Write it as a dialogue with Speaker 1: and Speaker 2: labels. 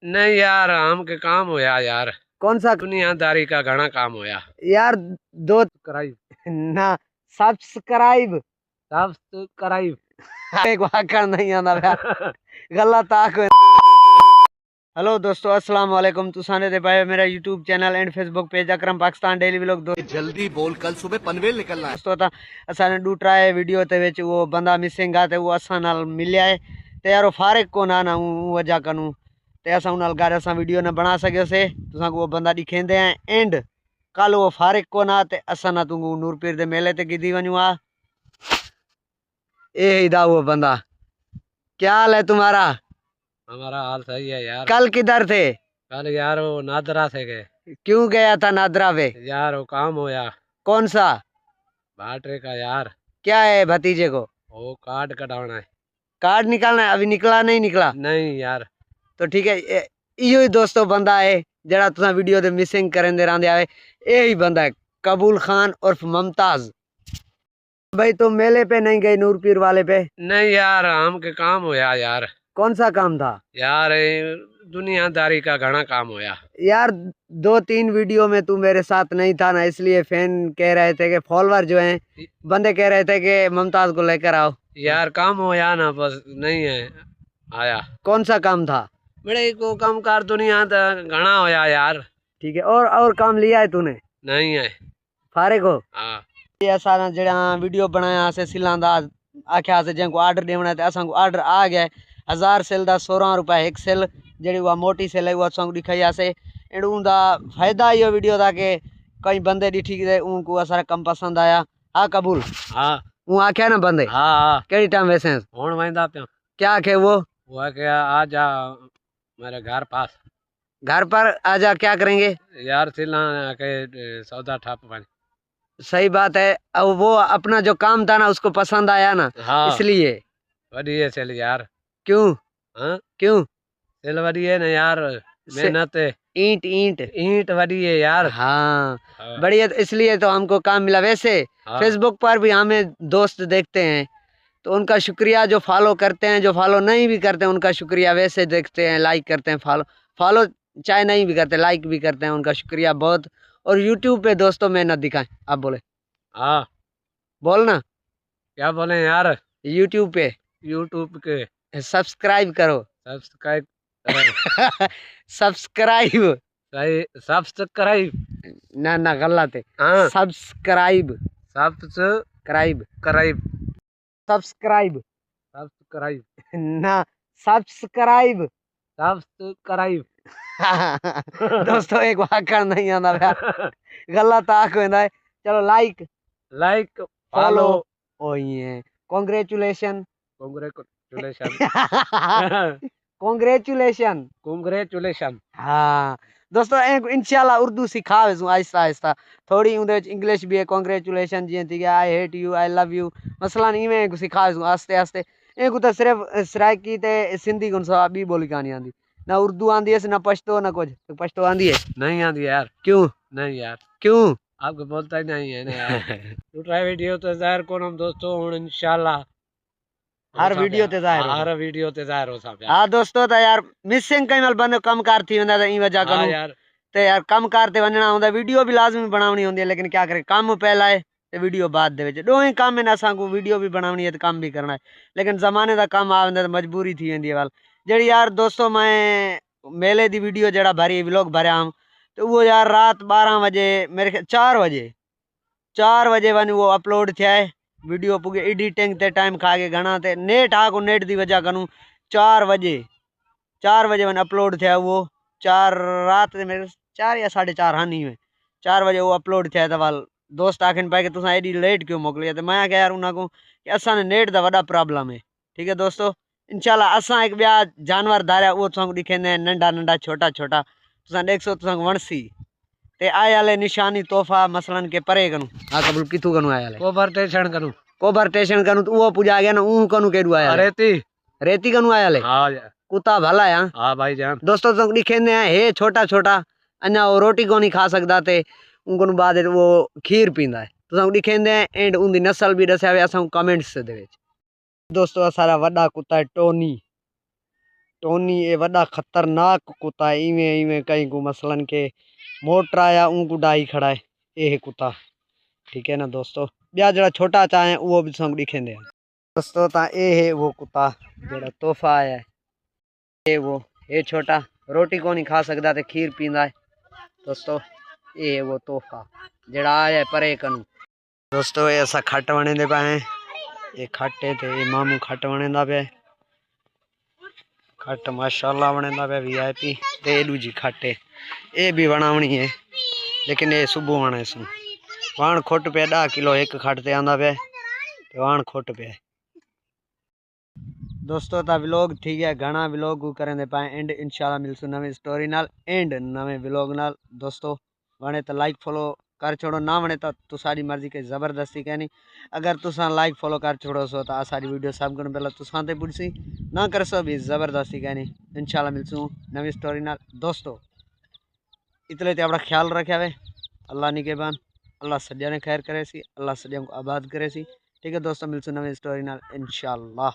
Speaker 1: नहीं यार, हम के काम होया यार।
Speaker 2: कौन सा?
Speaker 1: दुनियादारी का घना काम होया
Speaker 2: यार दो
Speaker 1: कराई
Speaker 2: ना सब्सक्राइब
Speaker 1: सब्सक्राइब
Speaker 2: एक वाकई नहीं आंदा पिया गलत आख। हेलो दोस्तों, अस्सलाम वालेकुम। तुसाने दे पाए मेरा YouTube channel and Facebook page Akram Pakistan daily vlog.
Speaker 3: जल्दी बोल, कल सुबह पनवेल निकलना है।
Speaker 2: दोस्तों असाने डूटरा है वीडियो ते विच वो बंदा मिसिंग आ ते वो असा नाल मिलिया है ते यार फारिग को ना ना वजह कनु ते असा उन नाल गार असा वीडियो न बना सके से तुसा को वो बंदा दिखेंदे हैं एंड कल वो फारिग को ना ते असा ना तू नूरपीर दे मेले ते गिदी वनु आ ए इदा वो बंदा। क्या हाल है तुम्हारा?
Speaker 1: हमारा हाल सही है यार।
Speaker 2: कल किधर थे?
Speaker 1: कल यार वो नादरा से गए
Speaker 2: क्यों गया था नादरा पे?
Speaker 1: यार, वो काम होया
Speaker 2: कौन सा?
Speaker 1: बाटरे का यार।
Speaker 2: क्या है भतीजे को?
Speaker 1: वो कार्ड कटाना है।
Speaker 2: कार्ड निकालना है? अभी निकला नहीं? निकला
Speaker 1: नहीं यार।
Speaker 2: तो ठीक है। इयो ही दोस्तों बंदा है जरा तुसा वीडियो दे मिसिंग करन दे रहे आवे। यही बंदा है कबूल खान उर्फ मुमताज। भाई तुम मेले पे नहीं गए नूरपीर वाले पे?
Speaker 1: नहीं यार, हम के काम होया यार।
Speaker 2: कौन सा काम था?
Speaker 1: यार दुनियादारी का घना काम होया
Speaker 2: यार 2-3 वीडियो में तू मेरे साथ नहीं था ना, इसलिए फैन कह रहे थे कि फॉलोअर जो हैं बंदे कह रहे थे कि मुमताज को लेकर आओ।
Speaker 1: यार काम होया ना, बस नहीं है आया।
Speaker 2: कौन सा काम था?
Speaker 1: बड़े को काम कार दुनिया दा घना होया यार।
Speaker 2: ठीक है। और काम लिया है तूने?
Speaker 1: नहीं है।
Speaker 2: फारिग हो?
Speaker 1: हाँ।
Speaker 2: ये सारा जड़ा वीडियो बनाया से सिलांदा आख्या से जिनको ऑर्डर देना ते असा को ऑर्डर आ गया। 1000 सेल दा 16 रुपए एक सेल जड़ी वो मोटी सेल है वो असा को दिखाई से एंड उनका फायदा यो वीडियो था कि कई बंदे दिठी गए उनको असारा कम पसंद आया। हाँ कबूल?
Speaker 1: हाँ
Speaker 2: वो आख्या ना बंदे?
Speaker 1: हाँ।
Speaker 2: केड़ी टाइम वैसे
Speaker 1: हुण वंदा पे
Speaker 2: क्या आखे वो
Speaker 1: है कि आ जा मेरे घर पास।
Speaker 2: घर पर आजा। क्या करेंगे
Speaker 1: यार? सिला के सौदा ठप बन।
Speaker 2: सही बात है। अब वो अपना जो काम था ना उसको पसंद आया ना,
Speaker 1: हाँ
Speaker 2: इसलिए।
Speaker 1: बढ़िया चल यार।
Speaker 2: क्यों?
Speaker 1: हाँ
Speaker 2: क्यों?
Speaker 1: चल बढ़िया ना यार, मेहनत
Speaker 2: ईंट ईंट
Speaker 1: ईंट बढ़िया यार।
Speaker 2: हाँ
Speaker 1: हाँ।
Speaker 2: बढ़िया। इसलिए तो हमको काम मिला। वैसे
Speaker 1: हाँ।
Speaker 2: फेसबुक पर भी हमें दोस्त देखते हैं तो उनका शुक्रिया, जो फॉलो करते हैं, जो फॉलो नहीं भी करते हैं उनका शुक्रिया। वैसे देखते हैं, लाइक करते हैं, फॉलो फॉलो चाहे नहीं भी करते लाइक भी करते हैं, उनका शुक्रिया बहुत। और यूट्यूब पे दोस्तों मेहनत दिखाएं। आप बोले?
Speaker 1: हाँ
Speaker 2: बोलना।
Speaker 1: क्या बोले यार?
Speaker 2: यूट्यूब पे
Speaker 1: यूट्यूब के
Speaker 2: सब्सक्राइब करो।
Speaker 1: सब्सक्राइब
Speaker 2: सब्सक्राइब
Speaker 1: सही सब्सक्राइब।
Speaker 2: ना ना गलत है।
Speaker 1: हाँ
Speaker 2: subscribe
Speaker 1: subscribe
Speaker 2: Cribb subscribe
Speaker 1: subscribe
Speaker 2: ना सब्सक्राइब
Speaker 1: सब्सक्राइब।
Speaker 2: दोस्तों एक वाकई नहीं आंदा पिया गलत आख वेंदा है। चलो लाइक
Speaker 1: लाइक
Speaker 2: फॉलो
Speaker 1: फॉलो
Speaker 2: ओ ये कांग्रेचुलेशन
Speaker 1: कांग्रेचुलेशन
Speaker 2: कांग्रेचुलेशन।
Speaker 1: कांग्रेचुलेशन।
Speaker 2: हाँ दोस्तों एक इंशाल्लाह उर्दू सिखावे आहिस्ता आहिस्ता थोड़ी उन्दे इंग्लिश भी है। कांग्रेचुलेशन जी थी I hate you I love you मसलन इवें सिखावे आस्ते आस्ते। एक तो सिर्फ सराइकी ते सिंधी गुन सा बी बोली कहानी आंदी ना, उर्दू आंदी है ना पश्तो ना कुछ। तो पश्तो आंदी है?
Speaker 1: नहीं आती यार।
Speaker 2: क्यों?
Speaker 1: नहीं यार,
Speaker 2: क्यों?
Speaker 1: आपको बोलता ही नहीं है ना यार। तो ट्राई वीडियो तो जाहिर को हम दोस्तों हुन इंशाल्लाह
Speaker 2: हर वीडियो ते जाहिर हो।
Speaker 1: हर वीडियो ते जाहिर हो सब यार।
Speaker 2: हाँ दोस्तों तो यार मिसिंग कई माल बंदे कम कार थी वेंदा ई वजह
Speaker 1: हाँ
Speaker 2: करू
Speaker 1: यार।
Speaker 2: ते यार कम कार ते वणना हुंदा। वीडियो भी लाजमी बनावनी हुंदी है लेकिन क्या करे काम पहला है ते वीडियो बाद दे विच। दो ही काम है असा को वीडियो भी बनावनी है ते काम भी करना है लेकिन जमाने दा काम आ वेंदा ते मजबूरी थी वेंदी है। वाल जेड़ी यार दोस्तों मैं मेले दी वीडियो जड़ा भरी व्लॉग भरया हम तो वो यार रात 12 बजे मेरे 4 बजे वन वो अपलोड थे वीडियो पुगे एडिटिंग ते टाइम खा के घना ते नेट आ को नेट दी वजह कनु 4 बजे वन अपलोड थे वो 4 रात मेरे 4 या 4:30 हाँ नहीं में 4 बजे वो अपलोड थे। तो वाल दोस्त आखिन पाए कि तुसा एडी लेट क्यों मोकलिया तो मैं क्या यार उन्हें को कि असा ने नेट दा वड़ा प्रॉब्लम है। ठीक है दोस्तों इंशाल्लाह असा एक ब्या जानवर धारिया वो तुसा दिखेंदे नंडा नंडा छोटा छोटा तुसा देखसो तुसा वणसी ते आयाले निशानी तोहफा मसलन के परे कनु। हाँ कबूल किथु कनु आयाले कोबर स्टेशन कनु तो वो पूजा गया ना ऊ कनु केडू आया रेती कनु आयाले।
Speaker 1: हाँ
Speaker 2: कुत्ता भला है।
Speaker 1: हाँ भाई जान
Speaker 2: दोस्तों तुम दिखेंदे हैं हे छोटा छोटा अन्या वो रोटी को नहीं खा सकता थे उनको बाद वो खीर पींदा है तुम दिखेंदे हैं एंड उनकी नस्ल भी दस्या वे असा कमेंट्स दे विच। दोस्तों सारा वड्डा कुत्ता है टोनी टोनी ये वड़ा खतरनाक कुत्ता है। इवें इवें कहीं को मसलन के मोटरा या ऊँ डाई खड़ा है ये है कुत्ता। ठीक है ना दोस्तों, ब्या जरा छोटा चाहे वो भी संग दिखेंदे दोस्तों। ता ये है वो कुत्ता जरा तोहफा आया है। ये वो ये छोटा रोटी को नहीं खा सकता ते खीर पींदा है दोस्तों। ये है वो तोहफा जरा आया है परे कनु दोस्तों। ये असा खट वणेंदे पाए ये खट्टे थे ये मामू खट वणेंदा पे खट माशाल्लाह वणेंदा पे VIP ते ये दूजी खट है ये भी वणावणी है लेकिन ये सुबह वणे सु वाण खोट पे 10 किलो एक खट ते आंदा पे वाण खोट पे दोस्तों। ता व्लॉग ठीक है घना व्लॉग करेंदे पाए एंड इंशाल्लाह मिलसु नवी स्टोरी नाल एंड नवे व्लॉग नाल दोस्तों। वणे तो लाइक फॉलो कर छोड़ो ना वणे तो तुसारी मर्जी के जबरदस्ती कहनी। अगर तुसा लाइक फॉलो कर छोड़ो सो तो सारी वीडियो सब को पहले तुसा ते पुछसी ना कर सो भी जबरदस्ती कहनी। इंशाल्लाह मिलसू नवी स्टोरी नाल दोस्तों। इतने ते अपना ख्याल रखे वे अल्लाह निगहबान अल्लाह सज्जा ने खैर करे सी अल्लाह सज्जा को आबाद करे सी। ठीक है दोस्तों मिलसू नवी स्टोरी नाल इंशाल्लाह।